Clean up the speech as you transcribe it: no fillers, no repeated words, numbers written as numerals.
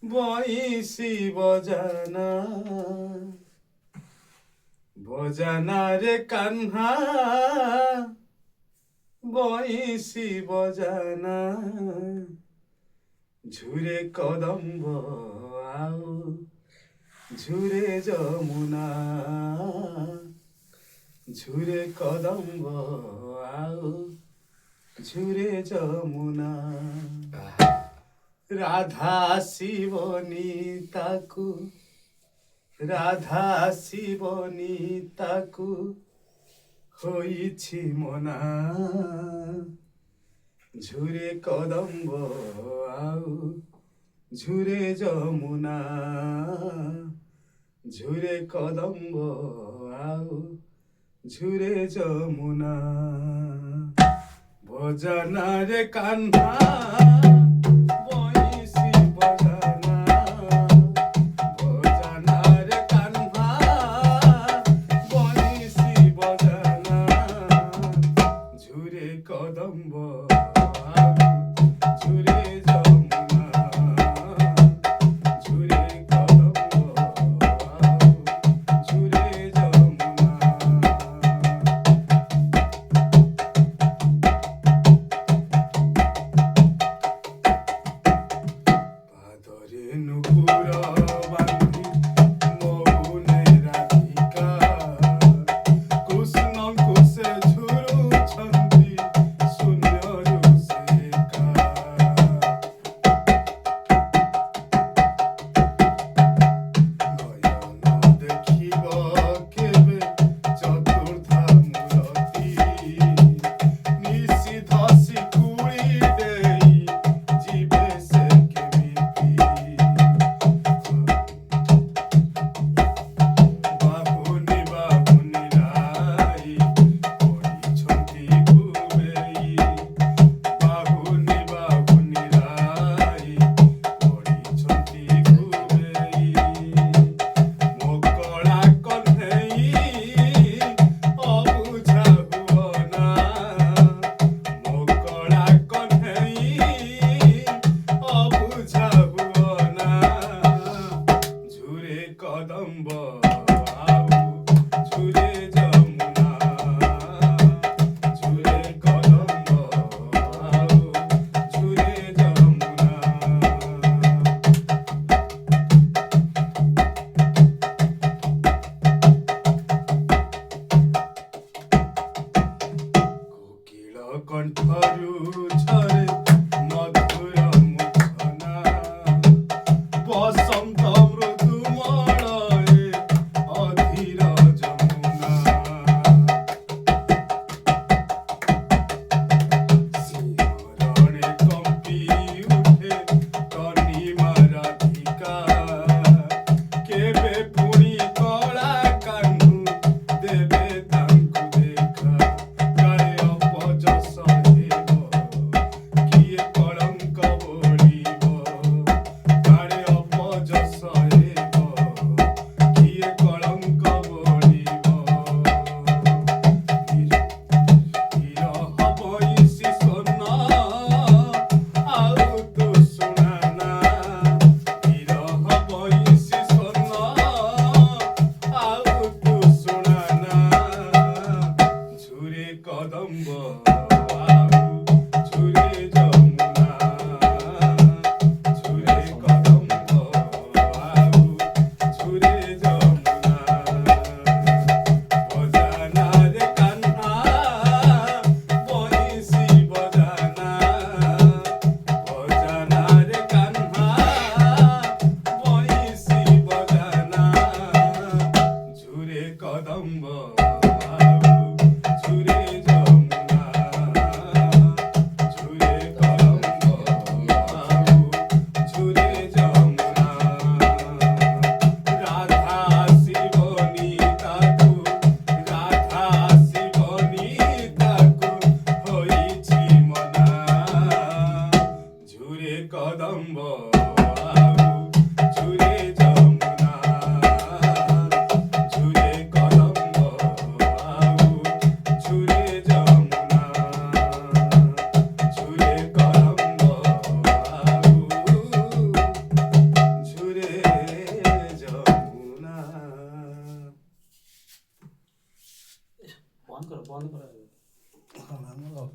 বইসি বজানা বজানা রে কান্হা বইসি বজানা ঝুরে কদম্ব আও ঝুরে যমুনা ঝুরে কদম্ব আও ঝুরে যমুনা রাধা শিবনী তাকু রাধা শিবনী তাকু হইছি মনা ঝুরে কদম্ব আও ঝুরে যমুনা ঝুরে কদম্ব আও ঝুরে যমুনা ভজনা রে কান্না বইসি বজানা ভজনা রে কান্না বইসি বজানা ঝুরে কদম্ব আও ঝুরে যমুনা ঝুরে কদম্ব আও ঝুরে যমুনা পাদরে নুপুর বান্ধি মৌনে রাধিকা কৃষ্ণ কোষে ঝুরুছন্তি শূন্যରୁ ସେକା নয়ন ଦେଖିବ କେବେ ଚତୁର୍ଦ୍ଧା ମୂରତି ନିଷିଦ୍ଧ ଶିକୁଳି ଦେଇ ଯିବେ ସେ କେମିତି ବାହୁନି ବାହୁନି ରାଇ ପଡ଼ିଛନ୍ତି ଘୁମେଇ ବାହୁନି ବାହୁନି ରାଇ ପଡ଼ିଛନ୍ତି ଘୁମେଇ ମୋ କଳା କହ୍ନେଇ ଅବୁଝା ହୁଅନା ମୋ କଳା କହ୍ନେଇ ଅବୁଝା ହୁଅନା ঝুরে কদম্ব আও ঝুরে যমুনা ঝুরে কদম্ব আও ঝুরে যমুনা কোকিଳ କଣ୍ଠରୁ ଝରେ ମଧୁର ମୂର୍ଚ୍ଛନା ବସନ୍ତ ମୃଦୁମଳରେ ଅଧୀର ଯମୁନା ଶିହରଣେ କମ୍ପି ଉଠେ ତନିମା ରାଧିକା କେବେ ପୁଣି କଳା କାହ୍ନୁ ଦେବେ ତାଙ୍କୁ ଦେଖା କାଳେ ଅପଯଶ ହେବ କିଏ କଳଙ୍କ ବୋଳିବ କାଳେ ଅପଯଶ ହେବ କିଏ କଳଙ୍କ ବୋଳିବ ବିରହ ବଇସି ସ୍ୱର୍ଣ୍ଣ ଆଉ ତୁ ଶୁଣାନା ବିରହ ବଇସି ସ୍ୱର୍ଣ୍ଣ ଆଉ ତୁ ଶୁଣାନା ঝুরে কদম্ব আও ঝুরে যমুনা ঝুরে কদম্ব আও ঝুরে যমুনা বজানা রে কান্না বইসি বজানা বজানা রে কান্না বইসি বজানা ঝুরে কদম্ব আও ঝুরে যমুনা ঝুরে কদম্ব আও ঝুরে যমুনা রাধা শিবনী তাকু রাধা শিবনী তাকু হইছি মনা ঝুরে কদম্ব আও ঝুরে যমুনা ঝুরে কদম্ব আও ঝুরে যমুনা ঝুরে কদম্ব আও বন্ধ করো বন্ধ করো আমার